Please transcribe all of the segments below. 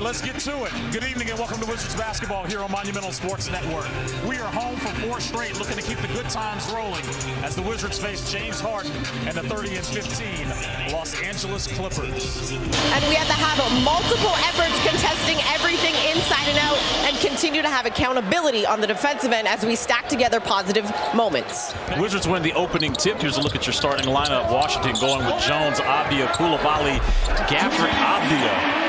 Let's get to it. Good evening and welcome to Wizards basketball here on Monumental Sports Network. We are home for 4 straight, looking to keep the good times rolling as the Wizards face James Harden and the 30-15 Los Angeles Clippers. And we have to have multiple efforts contesting everything inside and out and continue to have accountability on the defensive end as we stack together positive moments. Wizards win the opening tip. Here's a look at your starting lineup. Washington going with Jones, Avdija, Coulibaly, Gafford, Avdija.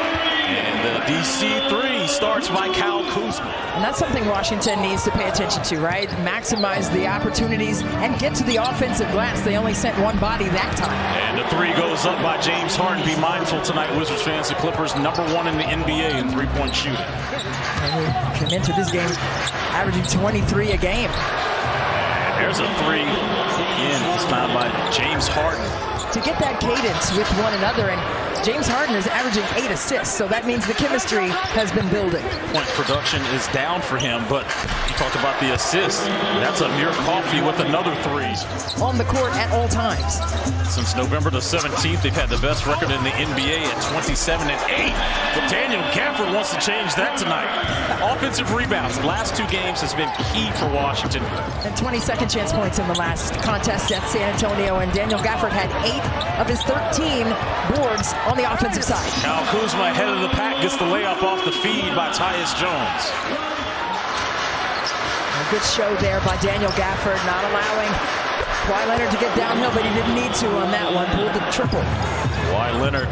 And the DC 3 starts by Kyle Kuzma. And that's something Washington needs to pay attention to, right? Maximize the opportunities and get to the offensive glass. They only sent one body that time. And the 3 goes up by James Harden. Be mindful tonight, Wizards fans. The Clippers #1 in the NBA in three-point shooting. And we can enter this game averaging 23 a game. And there's a 3 in. It's found by James Harden. To get that cadence with one another, and James Harden is averaging 8 assists, so that means the chemistry has been building. Point production is down for him, but you talked about the assists. That's a near coffee with another 3. On the court at all times. Since November the 17th, they've had the best record in the NBA at 27-8. But Daniel Gafford wants to change that tonight. Offensive rebounds, the last 2 games has been key for Washington. And 22nd chance points in the last contest at San Antonio, and Daniel Gafford had 8 of his 13 boards on the offensive side. Kyle Kuzma ahead of the pack, gets the layup off the feed by Tyus Jones. A good show there by Daniel Gafford, not allowing Kawhi Leonard to get downhill, but he didn't need to on that one. Pulled the triple. Kawhi Leonard,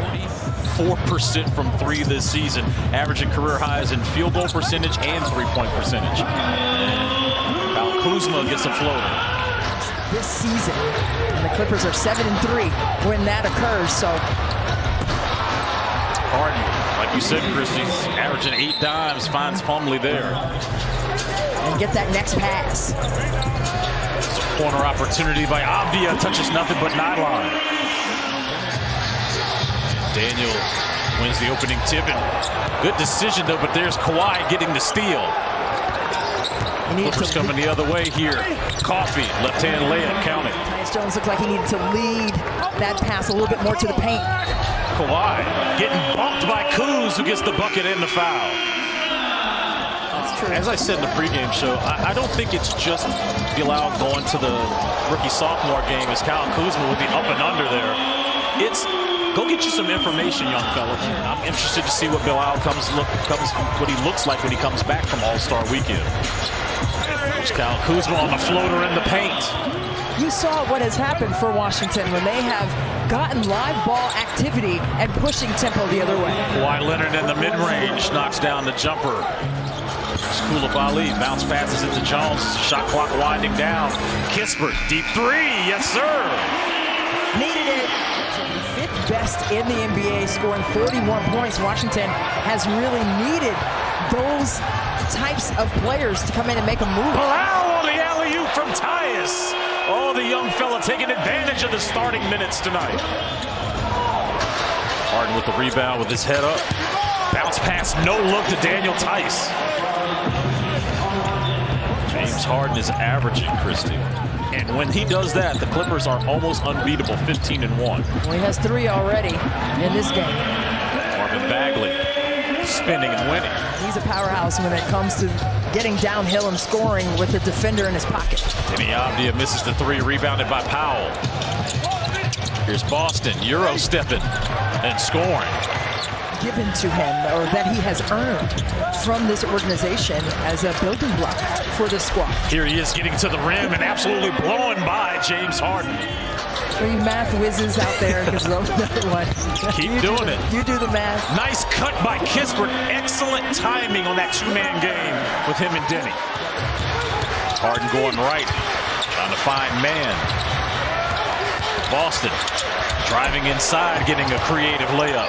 4% from 3 this season, averaging career highs in field goal percentage and three-point percentage. Kyle Kuzma gets a floater. This season, and the Clippers are 7-3 when that occurs. So Harden, like you said, Christie's averaging 8 dimes, finds Plumlee there. And get that next pass. It's a corner opportunity by Avdija, touches nothing but nylon. Daniel wins the opening tip, and good decision though, but there's Kawhi getting the steal. Clippers coming the other way here. Coffee, left-hand layup, counted. Tyus Jones looked like he needed to lead that pass a little bit more to the paint. Kawhi getting bumped by Kuz, who gets the bucket and the foul. That's true. As I said in the pregame show, I don't think it's just Bilal going to the rookie-sophomore game as Kyle Kuzma with the up and under there. It's go get you some information, young fella. I'm interested to see what Bilal what he looks like when he comes back from All-Star Weekend. There's Kyle Kuzma on the floater in the paint. You saw what has happened for Washington when they have gotten live ball activity and pushing tempo the other way. Kawhi Leonard in the mid-range knocks down the jumper. Coulibaly bounce passes into Jones. Shot clock winding down. Kispert, deep 3, yes sir. Needed it. The 5th best in the NBA, scoring 41 points. Washington has really needed those types of players to come in and make a move. Bilal on the alley-oop from Tyus. Oh, the young fella taking advantage of the starting minutes tonight. Harden with the rebound with his head up. Bounce pass, no look to Daniel Theis. James Harden is averaging, Christie. And when he does that, the Clippers are almost unbeatable, 15-1. Well, he has 3 already in this game. Marvin Bagley spinning and winning. He's a powerhouse when it comes to getting downhill and scoring with the defender in his pocket. Deni Avdija misses the 3, rebounded by Powell. Here's Boston, Euro stepping and scoring. Given to him, or that he has earned from this organization as a building block for this squad. Here he is getting to the rim and absolutely blowing by James Harden. For you math whizzes out there, because another one. Keep doing it. You do the math. Nice cut by Kispert. Excellent timing on that 2-man game with him and Deni. Harden going right, trying to find man. Boston driving inside, getting a creative layup.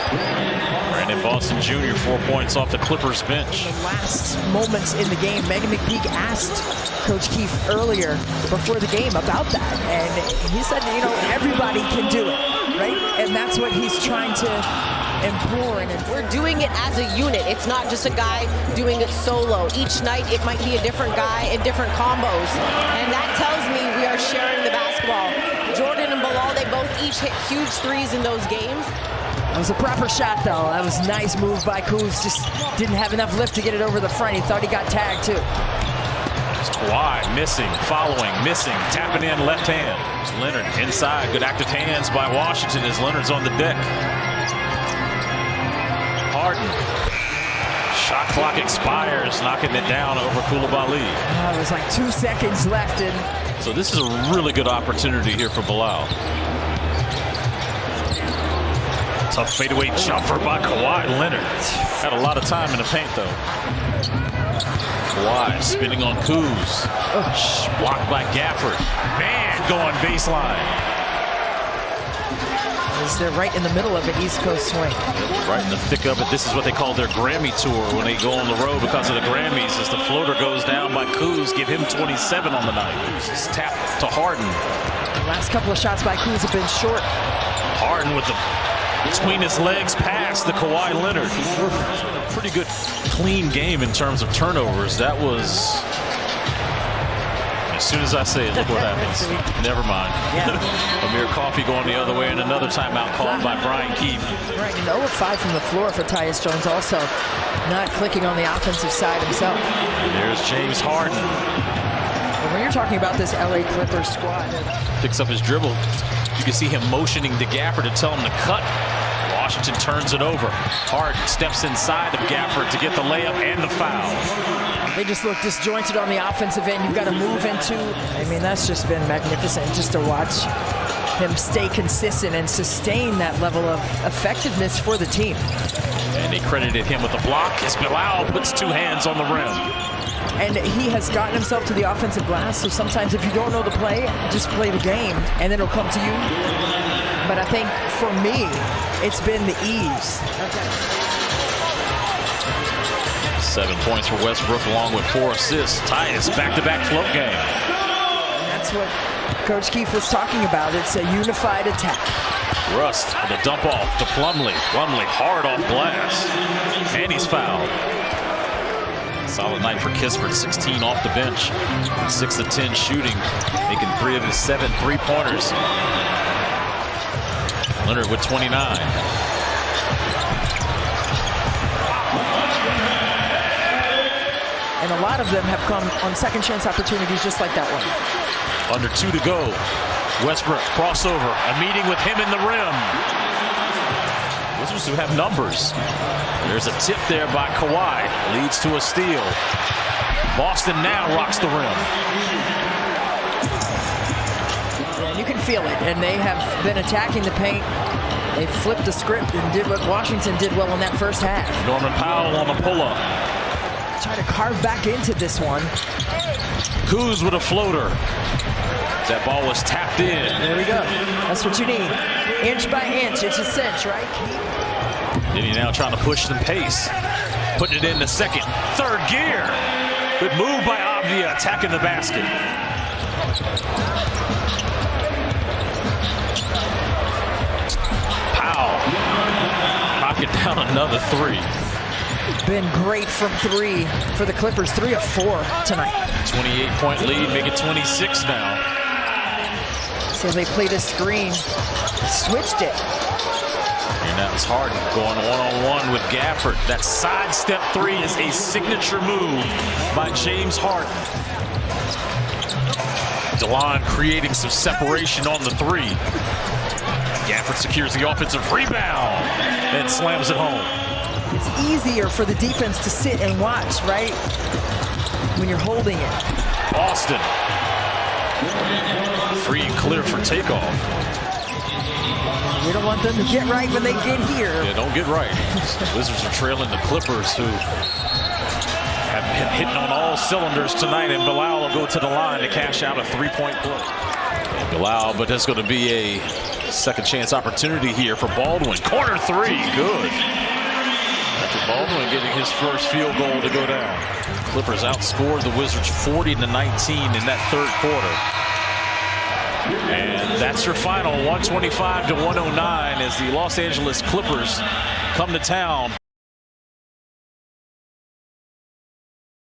Brandon Boston Jr., 4 points off the Clippers bench. In the last moments in the game, Megan McPeak asked Coach Keefe earlier before the game about that, and he said, you know, everybody can do it, right? And that's what he's trying to implore. And we're doing it as a unit. It's not just a guy doing it solo. Each night it might be a different guy in different combos, and that tells me we are sharing the basketball. Jordan and Bilal, they both each hit huge threes in those games. That was a proper shot, though. That was a nice move by Kuz. Just didn't have enough lift to get it over the front. He thought he got tagged, too. Kawhi missing, following, missing, tapping in left hand. There's Leonard inside. Good active hands by Washington as Leonard's on the deck. Harden. Shot clock expires, knocking it down over Coulibaly. It was like 2 seconds left. So this is a really good opportunity here for Bilal. Tough fadeaway jumper by Kawhi Leonard. Had a lot of time in the paint, though. Kawhi spinning on Kuz. Blocked by Gafford. Man, going baseline. They're right in the middle of an East Coast swing. Right in the thick of it. This is what they call their Grammy tour when they go on the road because of the Grammys. As the floater goes down by Kuz, give him 27 on the night. Just tap to Harden. The last couple of shots by Kuz have been short. Harden with the between his legs pass to Kawhi Leonard. A pretty good clean game in terms of turnovers. That was, as soon as I say it, look what happens. Never mind. Yeah. Amir Coffey going the other way, and another timeout called by Brian Keefe. Right, and 0 of 5 from the floor for Tyus Jones, also not clicking on the offensive side himself. And there's James Harden. And when you're talking about this LA Clippers squad, Picks up his dribble. You can see him motioning to Gafford to tell him to cut. Washington turns it over. Harden steps inside of Gafford to get the layup and the foul. they just look disjointed on the offensive end. You've got to move into, I mean, that's just been magnificent just to watch him stay consistent and sustain that level of effectiveness for the team. And they credited him with the block as Bilal puts two hands on the rim. And he has gotten himself to the offensive glass, so sometimes if you don't know the play, just play the game, and then it'll come to you. But I think for me, it's been the ease. 7 points for Westbrook along with 4 assists. Tyus back-to-back float game. And that's what Coach Keefe was talking about. It's a unified attack. Rust with a dump off to Plumlee. Plumlee hard off glass. And he's fouled. Solid night for Kispert, 16 off the bench, 6 of 10 shooting, making 3 of his 7 3-pointers. Leonard with 29. And a lot of them have come on second chance opportunities just like that one. Under 2 to go. Westbrook crossover, a meeting with him in the rim. Wizards who have numbers. There's a tip there by Kawhi. Leads to a steal. Boston now rocks the rim. And you can feel it. And they have been attacking the paint. They flipped the script and did what Washington did well in that first half. Norman Powell on the pull-up. Try to carve back into this one. Kuz with a floater. That ball was tapped in. There we go. That's what you need. Inch by inch. It's a cinch, right? Then he's now trying to push some pace. Putting it in the second, third gear. Good move by Avdia, attacking the basket. Powell knocking down another 3. Been great from 3 for the Clippers. 3 of 4 tonight. 28-point lead, make it 26 now. So they played a screen, switched it. And that was Harden going one-on-one with Gafford. That sidestep 3 is a signature move by James Harden. DeLon creating some separation on the 3. Gafford secures the offensive rebound and slams it home. It's easier for the defense to sit and watch, right? When you're holding it. Austin. Free and clear for takeoff. We don't want them to get right when they get here. Yeah, don't get right. Wizards are trailing the Clippers, who have been hitting on all cylinders tonight, and Bilal will go to the line to cash out a 3-point play. Bilal, but that's going to be a second chance opportunity here for Baldwin. Corner 3, good. After Baldwin getting his first field goal to go down. Clippers outscored the Wizards 40-19 in that third quarter. And that's your final, 125-109, as the Los Angeles Clippers come to town.